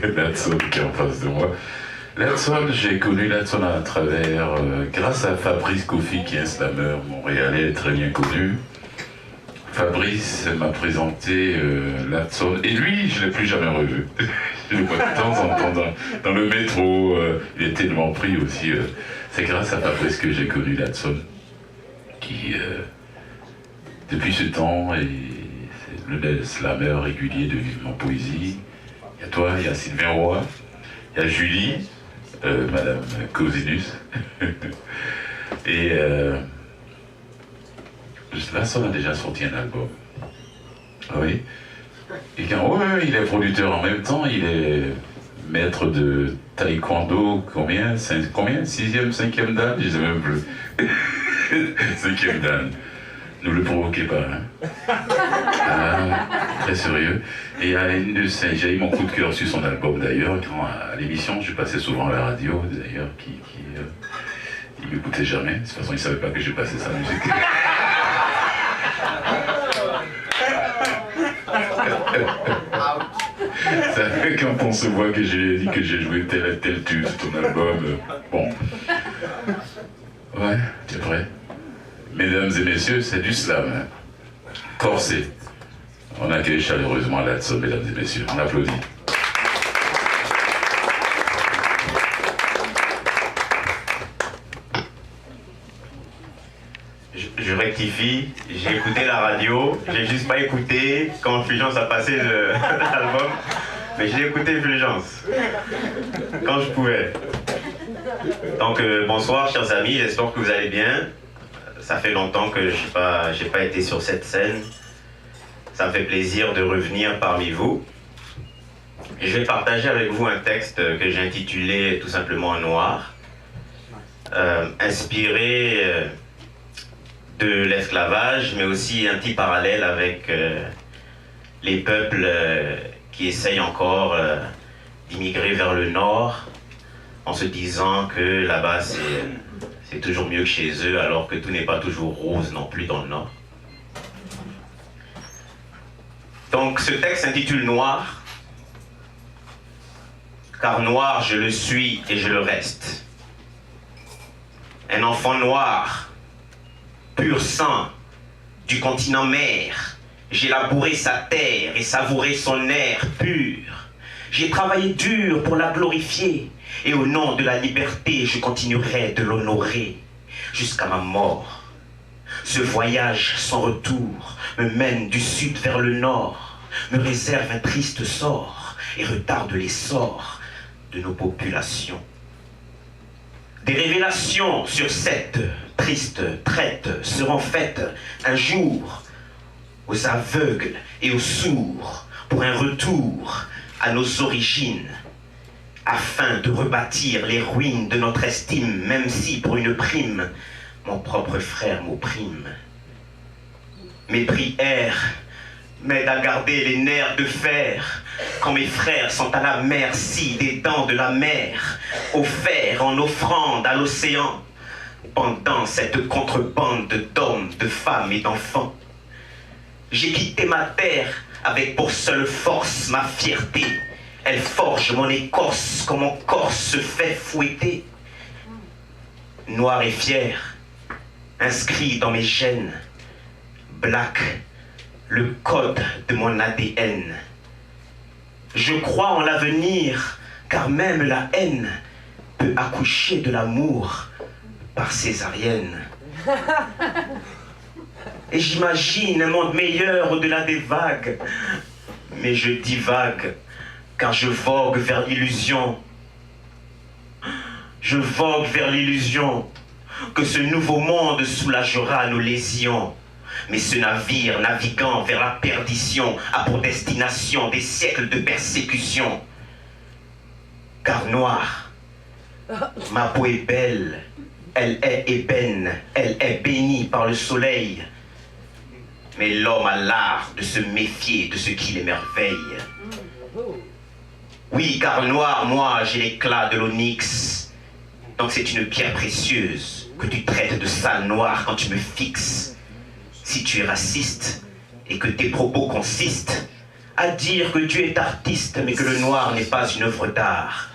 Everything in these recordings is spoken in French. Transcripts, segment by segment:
Latson qui est en face de moi. Latson, j'ai connu Latson à travers, grâce à Fabrice Kofi, qui est un slammer montréalais très bien connu. Fabrice m'a présenté Latson, et lui, je ne l'ai plus jamais revu. Je le vois de temps en temps dans le métro, il est tellement pris aussi. C'est grâce à Fabrice que j'ai connu Latson, qui, depuis ce temps, est le slammer régulier de Vivement Poésie. Il y a toi, il y a Sylvain Roy, il y a Julie, Madame Cosinus. Et Latson a déjà sorti un album. Oui. Et quand, il est producteur en même temps, il est maître de taekwondo, combien 6e, 5e dan, je ne sais même plus. 5e dan. Ne le provoquez pas, hein. Très sérieux. Et il y a j'ai eu mon coup de cœur sur son album d'ailleurs, quand à l'émission, je passais souvent à la radio d'ailleurs, il ne m'écoutait jamais. De toute façon, il ne savait pas que je passais sa musique. Ça fait quand on se voit que j'ai dit que j'ai joué tel et tel tube sur ton album. Bon. Ouais, tu es prêt? Mesdames et messieurs, c'est du slam. Hein. Corsé. On accueille chaleureusement Latson, mesdames et messieurs. On applaudit. Je rectifie, j'ai écouté la radio, j'ai juste pas écouté quand Fulgence a passé l'album, mais j'ai écouté Fulgence quand je pouvais. Donc bonsoir chers amis, j'espère que vous allez bien. Ça fait longtemps que j'ai pas été sur cette scène. Ça me fait plaisir de revenir parmi vous. Et je vais partager avec vous un texte que j'ai intitulé tout simplement Noir, inspiré de l'esclavage, mais aussi un petit parallèle avec les peuples qui essayent encore d'immigrer vers le nord, en se disant que là-bas c'est toujours mieux que chez eux, alors que tout n'est pas toujours rose non plus dans le nord. Donc ce texte s'intitule Noir, car noir je le suis et je le reste. Un enfant noir, pur sang du continent mer, j'ai labouré sa terre et savouré son air pur. J'ai travaillé dur pour la glorifier, et au nom de la liberté, je continuerai de l'honorer jusqu'à ma mort. Ce voyage sans retour me mène du sud vers le nord, me réserve un triste sort et retarde l'essor de nos populations. Des révélations sur cette triste traite seront faites un jour aux aveugles et aux sourds pour un retour à nos origines, afin de rebâtir les ruines de notre estime, même si pour une prime, mon propre frère m'opprime. Mes prières m'aident à garder les nerfs de fer, quand mes frères sont à la merci des dents de la mer, offerts en offrande à l'océan, pendant cette contrebande d'hommes, de femmes et d'enfants. J'ai quitté ma terre avec pour seule force ma fierté. Elle forge mon écorce comme mon corps se fait fouetter. Noir et fier, inscrit dans mes gènes, black, le code de mon ADN. Je crois en l'avenir, car même la haine peut accoucher de l'amour par césarienne. Et j'imagine un monde meilleur au-delà des vagues, mais je divague, car je vogue vers l'illusion. Je vogue vers l'illusion que ce nouveau monde soulagera nos lésions. Mais ce navire naviguant vers la perdition a pour destination des siècles de persécution. Car noir, ma peau est belle, elle est ébène, elle est bénie par le soleil. Mais l'homme a l'art de se méfier de ce qui l'émerveille. Oui, car noir, moi, j'ai l'éclat de l'onyx. Donc c'est une pierre précieuse que tu traites de sale noir quand tu me fixes. Si tu es raciste et que tes propos consistent à dire que tu es artiste, mais que le noir n'est pas une œuvre d'art.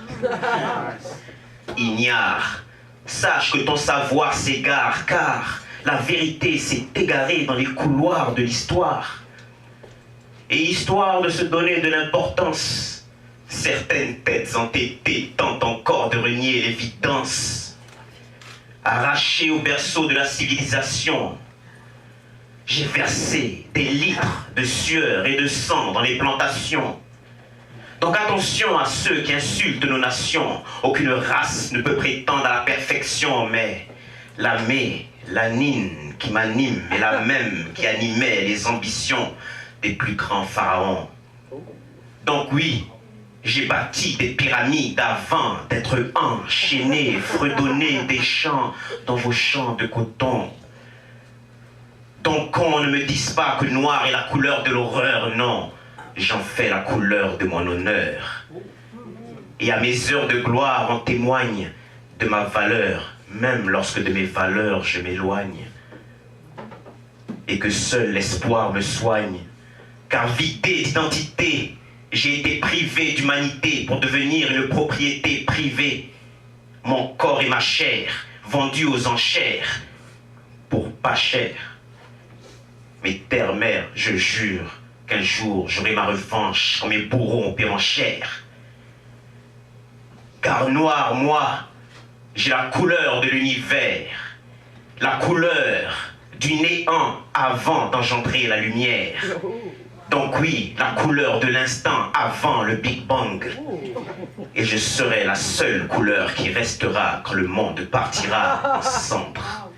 Ignare, sache que ton savoir s'égare, car la vérité s'est égarée dans les couloirs de l'histoire. Et histoire de se donner de l'importance, certaines têtes entêtées tentent encore de renier l'évidence. Arraché au berceau de la civilisation, j'ai versé des litres de sueur et de sang dans les plantations. Donc attention à ceux qui insultent nos nations. Aucune race ne peut prétendre à la perfection, mais la nine qui m'anime est la même qui animait les ambitions des plus grands pharaons. Donc oui, j'ai bâti des pyramides avant d'être enchaîné, fredonné des champs dans vos champs de coton. Donc qu'on ne me dise pas que noir est la couleur de l'horreur, non. J'en fais la couleur de mon honneur. Et à mes heures de gloire, on témoigne de ma valeur, même lorsque de mes valeurs je m'éloigne. Et que seul l'espoir me soigne. Car vidé d'identité, j'ai été privé d'humanité pour devenir une propriété privée. Mon corps et ma chair, vendus aux enchères, pour pas cher. Mais terre-mère, je jure qu'un jour j'aurai ma revanche quand mes bourreaux ont payé en chair. Car noir, moi, j'ai la couleur de l'univers, la couleur du néant avant d'engendrer la lumière. Donc oui, la couleur de l'instant avant le Big Bang. Et je serai la seule couleur qui restera quand le monde partira en cendres.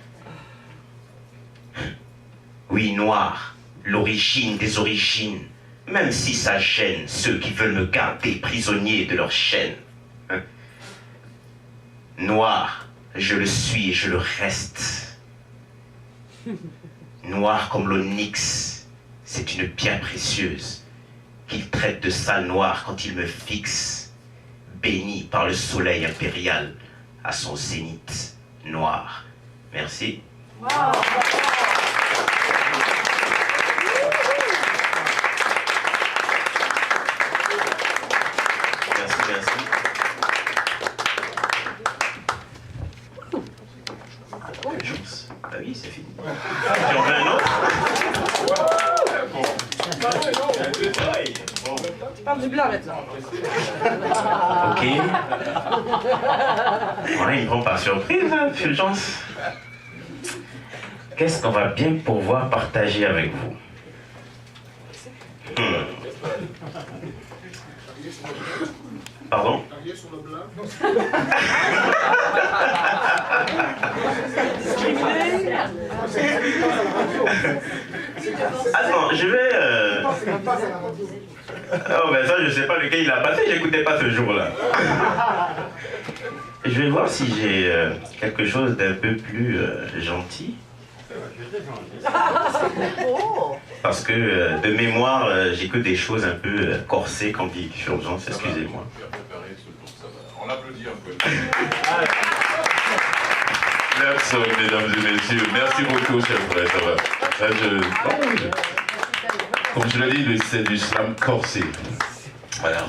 Oui, noir, l'origine des origines, même si ça gêne ceux qui veulent me garder prisonnier de leur chaîne. Noir, je le suis et je le reste. Noir comme l'onyx, c'est une pierre précieuse qu'il traite de sale noir quand il me fixe, béni par le soleil impérial à son zénith noir. Merci. Wow. Merci. Ah oui, c'est fini. J'en veux un autre. Tu parles du blanc maintenant. Ok. Voilà, il me prend par surprise, Fulgence. Qu'est-ce qu'on va bien pouvoir partager avec vous? Pardon? Attends, je vais... Oh ben ça, je sais pas lequel il a passé, j'écoutais pas ce jour-là. Je vais voir si j'ai quelque chose d'un peu plus gentil. Parce que de mémoire, j'écoute des choses un peu corsées quand dit Fulgence, excusez-moi. On applaudit un peu. Merci, mesdames et messieurs. Merci beaucoup, chers frères. Comme je l'ai dit, c'est du slam corsé. Voilà.